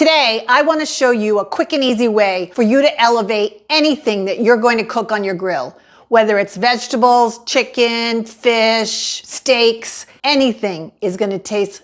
Today, I want to show you a quick and easy way for you to elevate anything that you're going to cook on your grill. Whether it's vegetables, chicken, fish, steaks, anything is going to taste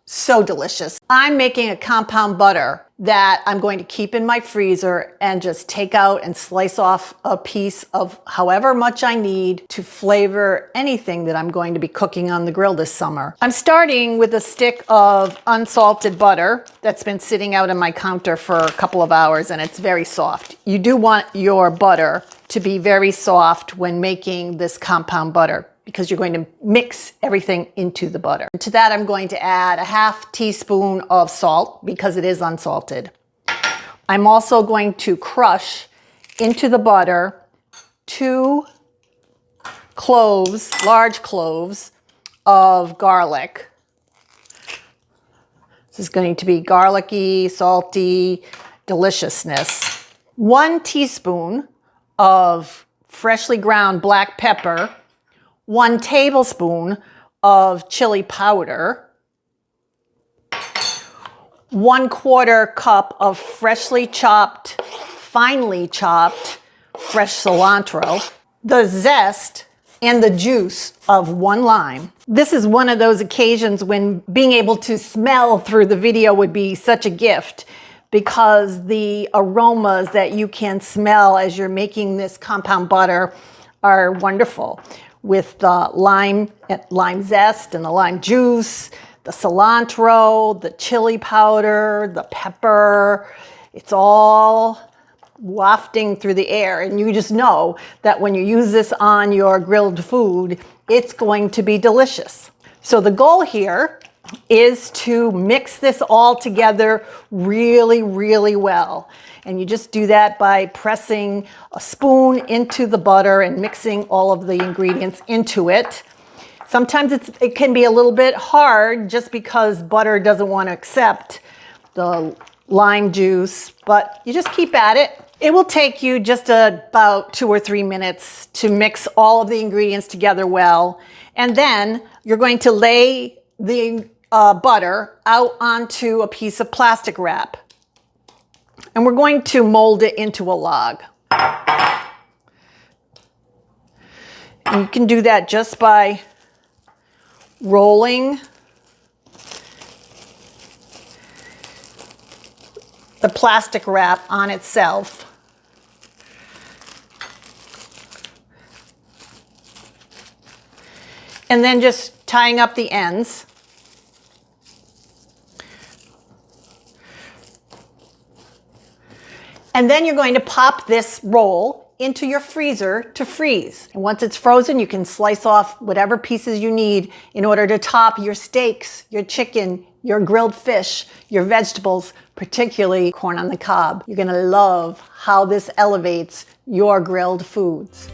so delicious. I'm making a compound butter that I'm going to keep in my freezer and just take out and slice off a piece of however much I need to flavor anything that I'm going to be cooking on the grill this summer. I'm starting with a stick of unsalted butter that's been sitting out on my counter for a couple of hours and it's very soft. You do want your butter to be very soft when making this compound butter, because you're going to mix everything into the butter. To that, I'm going to add a half teaspoon of salt because it is unsalted. I'm also going to crush into the butter 2 cloves, large cloves of garlic. This is going to be garlicky, salty deliciousness. 1 teaspoon of freshly ground black pepper, 1 tablespoon of chili powder, 1/4 cup of freshly chopped, finely chopped fresh cilantro, the zest and the juice of 1 lime. This is one of those occasions when being able to smell through the video would be such a gift, because the aromas that you can smell as you're making this compound butter are wonderful. With the lime zest and the lime juice, the cilantro, the chili powder, the pepper, it's all wafting through the air. And you just know that when you use this on your grilled food, it's going to be delicious. So the goal here is to mix this all together really, really well. And you just do that by pressing a spoon into the butter and mixing all of the ingredients into it. Sometimes it can be a little bit hard just because butter doesn't want to accept the lime juice, but you just keep at it. It will take you just about 2 or 3 minutes to mix all of the ingredients together well. And then you're going to lay the butter out onto a piece of plastic wrap. And we're going to mold it into a log. And you can do that just by rolling the plastic wrap on itself. And then just tying up the ends. And then you're going to pop this roll into your freezer to freeze. And once it's frozen, you can slice off whatever pieces you need in order to top your steaks, your chicken, your grilled fish, your vegetables, particularly corn on the cob. You're gonna love how this elevates your grilled foods.